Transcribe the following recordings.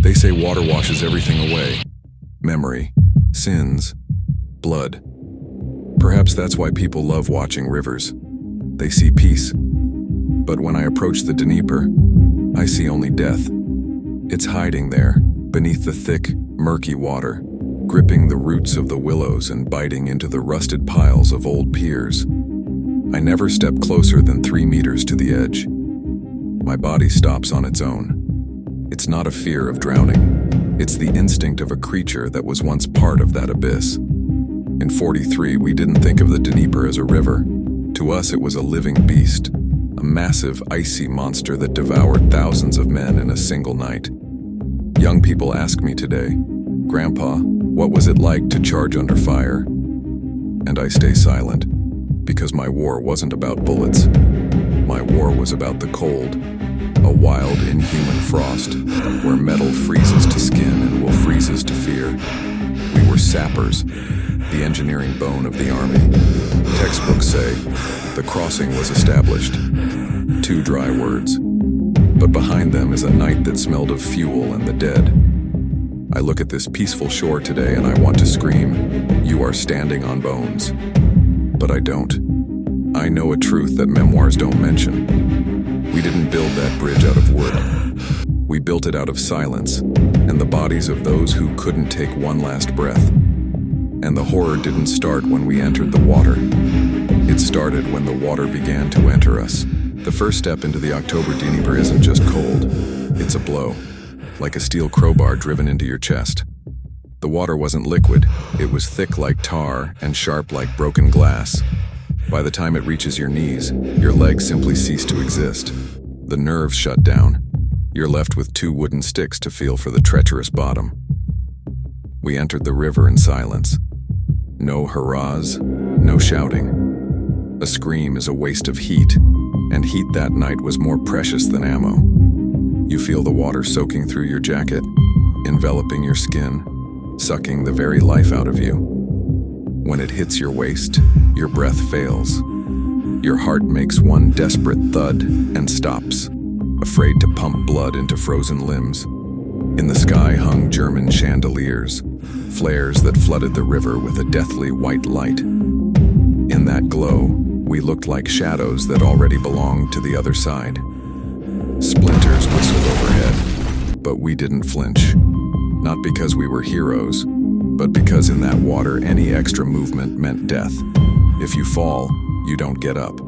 They say water washes everything away. Memory, sins, blood. Perhaps that's why people love watching rivers. They see peace. But when I approach the Dnieper, I see only death. It's hiding there, beneath the thick, murky water, gripping the roots of the willows and biting into the rusted piles of old piers. I never step closer than 3 meters to the edge. My body stops on its own. It's not a fear of drowning. It's the instinct of a creature that was once part of that abyss. In '43, we didn't think of the Dnieper as a river. To us, it was a living beast, a massive, icy monster that devoured thousands of men in a single night. Young people ask me today, "Grandpa, what was it like to charge under fire?" And I stay silent, because my war wasn't about bullets. My war was about the cold, a wild, inhuman frost, where metal freezes to skin and will freeze us to fear. We were sappers, the engineering bone of the army. Textbooks say, the crossing was established. 2 dry words. But behind them is a night that smelled of fuel and the dead. I look at this peaceful shore today and I want to scream, "You are standing on bones." But I don't. I know a truth that memoirs don't mention. We didn't build that bridge out of wood. We built it out of silence and the bodies of those who couldn't take one last breath. And the horror didn't start when we entered the water. It started when the water began to enter us. The first step into the October Dnieper isn't just cold, it's a blow, like a steel crowbar driven into your chest. The water wasn't liquid, it was thick like tar and sharp like broken glass. By the time it reaches your knees, your legs simply cease to exist. The nerves shut down. You're left with 2 wooden sticks to feel for the treacherous bottom. We entered the river in silence. No hurrahs, no shouting. A scream is a waste of heat, and heat that night was more precious than ammo. You feel the water soaking through your jacket, enveloping your skin, sucking the very life out of you. When it hits your waist, your breath fails. Your heart makes one desperate thud and stops, afraid to pump blood into frozen limbs. In the sky hung German chandeliers, flares that flooded the river with a deathly white light. In that glow, we looked like shadows that already belonged to the other side. Splinters whistled overhead, but we didn't flinch. Not because we were heroes, but because in that water any extra movement meant death. If you fall, you don't get up.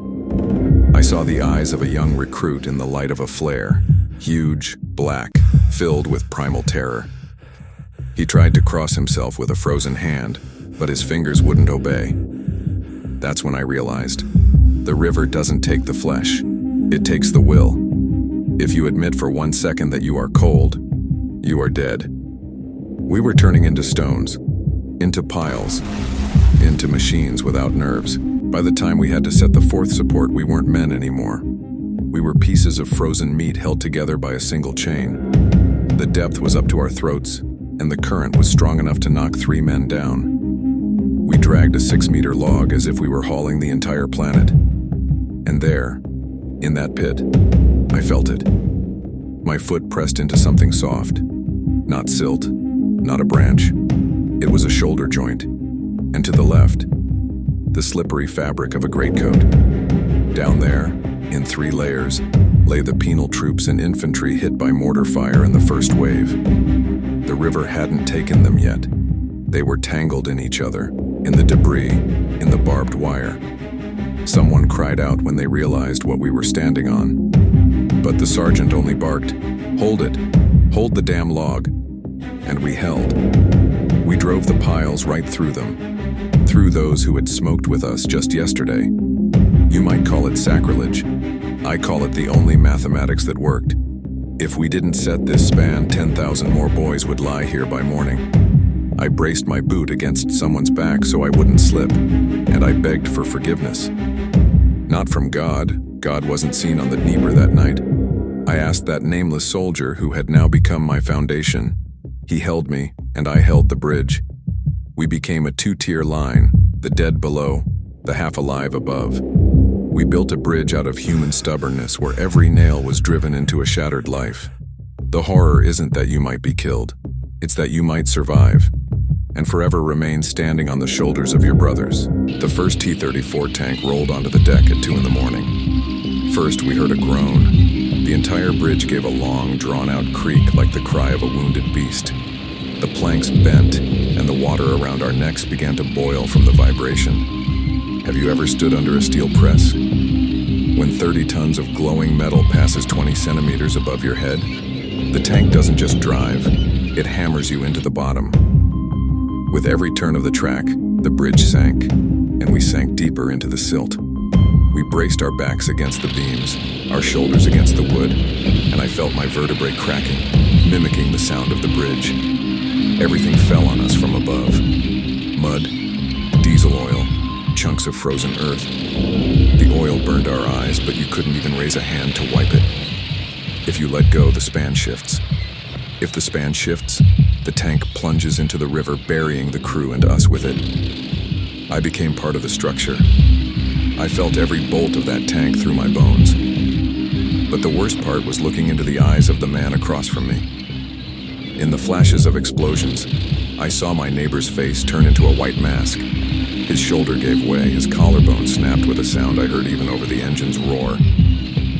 I saw the eyes of a young recruit in the light of a flare, huge, black, filled with primal terror. He tried to cross himself with a frozen hand, but his fingers wouldn't obey. That's when I realized, the river doesn't take the flesh, it takes the will. If you admit for 1 second that you are cold, you are dead. We were turning into stones, into piles, into machines without nerves. By the time we had to set the 4th support, we weren't men anymore. We were pieces of frozen meat held together by a single chain. The depth was up to our throats, and the current was strong enough to knock 3 men down. We dragged a 6-meter log as if we were hauling the entire planet. And there, in that pit, I felt it. My foot pressed into something soft. Not silt, not a branch. It was a shoulder joint. And to the left, the slippery fabric of a greatcoat. Down there, in 3 layers, lay the penal troops and infantry hit by mortar fire in the first wave. The river hadn't taken them yet. They were tangled in each other, in the debris, in the barbed wire. Someone cried out when they realized what we were standing on. But the sergeant only barked, "Hold it! Hold the damn log!" And we held. We drove the piles right through them, through those who had smoked with us just yesterday. You might call it sacrilege. I call it the only mathematics that worked. If we didn't set this span, 10,000 more boys would lie here by morning. I braced my boot against someone's back so I wouldn't slip, and I begged for forgiveness. Not from God. God wasn't seen on the Dnieper that night. I asked that nameless soldier who had now become my foundation. He held me, and I held the bridge. We became a 2-tier line, the dead below, the half-alive above. We built a bridge out of human stubbornness where every nail was driven into a shattered life. The horror isn't that you might be killed. It's that you might survive and forever remain standing on the shoulders of your brothers. The first T-34 tank rolled onto the deck at 2 in the morning. First, we heard a groan. The entire bridge gave a long, drawn-out creak like the cry of a wounded beast. The planks bent, and the water around our necks began to boil from the vibration. Have you ever stood under a steel press? When 30 tons of glowing metal passes 20 centimeters above your head, the tank doesn't just drive, it hammers you into the bottom. With every turn of the track, the bridge sank, and we sank deeper into the silt. We braced our backs against the beams, our shoulders against the wood, and I felt my vertebrae cracking, mimicking the sound of the bridge. Everything fell on us from above. Mud, diesel oil, chunks of frozen earth. The oil burned our eyes, but you couldn't even raise a hand to wipe it. If you let go, the span shifts. If the span shifts, the tank plunges into the river, burying the crew and us with it. I became part of the structure. I felt every bolt of that tank through my bones. But the worst part was looking into the eyes of the man across from me. In the flashes of explosions, I saw my neighbor's face turn into a white mask. His shoulder gave way, his collarbone snapped with a sound I heard even over the engine's roar.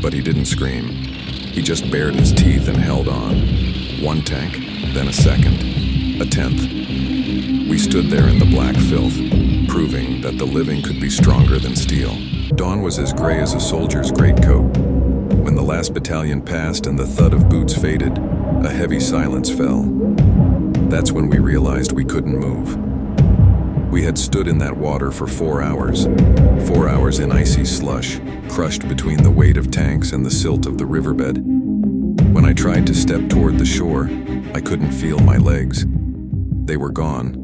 But he didn't scream. He just bared his teeth and held on. One tank, then a second, a 10th. We stood there in the black filth, proving that the living could be stronger than steel. Dawn was as gray as a soldier's greatcoat. When the last battalion passed and the thud of boots faded, a heavy silence fell. That's when we realized we couldn't move. We had stood in that water for 4 hours. 4 hours in icy slush, crushed between the weight of tanks and the silt of the riverbed. When I tried to step toward the shore, I couldn't feel my legs. They were gone.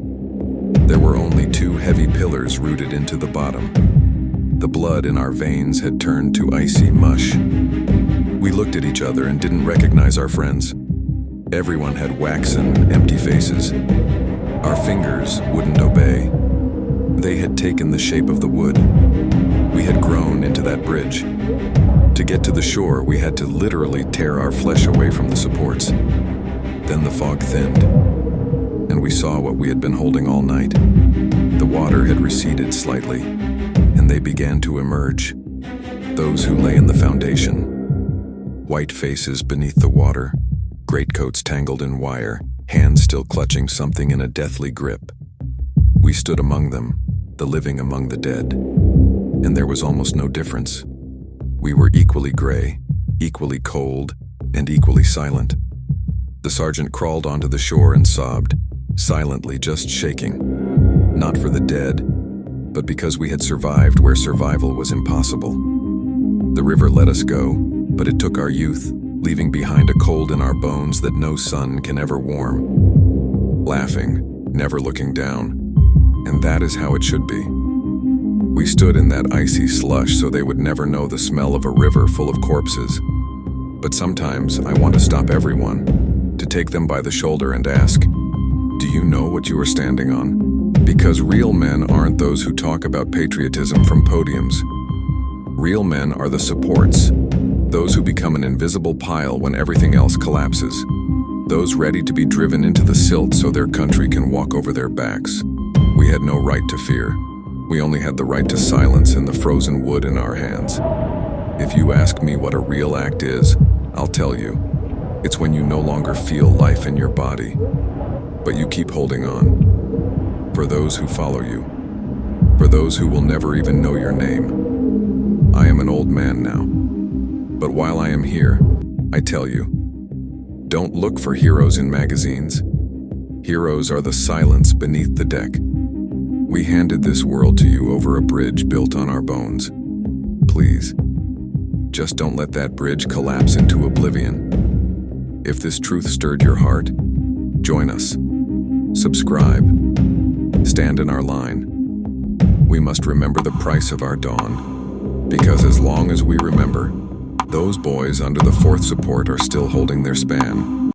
There were only 2 heavy pillars rooted into the bottom. The blood in our veins had turned to icy mush. We looked at each other and didn't recognize our friends. Everyone had waxen, empty faces. Our fingers wouldn't obey. They had taken the shape of the wood. We had grown into that bridge. To get to the shore, we had to literally tear our flesh away from the supports. Then the fog thinned, and we saw what we had been holding all night. The water had receded slightly, and they began to emerge. Those who lay in the foundation. White faces beneath the water, greatcoats tangled in wire, hands still clutching something in a deathly grip. We stood among them, the living among the dead, and there was almost no difference. We were equally gray, equally cold, and equally silent. The sergeant crawled onto the shore and sobbed, silently, just shaking. Not for the dead, but because we had survived where survival was impossible. The river let us go, but it took our youth, leaving behind a cold in our bones that no sun can ever warm. Laughing, never looking down, and that is how it should be. We stood in that icy slush so they would never know the smell of a river full of corpses. But sometimes I want to stop everyone, to take them by the shoulder and ask, do you know what you are standing on? Because real men aren't those who talk about patriotism from podiums. Real men are the supports, those who become an invisible pile when everything else collapses. Those ready to be driven into the silt so their country can walk over their backs. We had no right to fear. We only had the right to silence in the frozen wood in our hands. If you ask me what a real act is, I'll tell you. It's when you no longer feel life in your body, but you keep holding on. For those who follow you. For those who will never even know your name. I am an old man now. But while I am here, I tell you, don't look for heroes in magazines. Heroes are the silence beneath the deck. We handed this world to you over a bridge built on our bones. Please, just don't let that bridge collapse into oblivion. If this truth stirred your heart, join us. Subscribe. Stand in our line. We must remember the price of our dawn, because as long as we remember, those boys under the 4th support are still holding their span.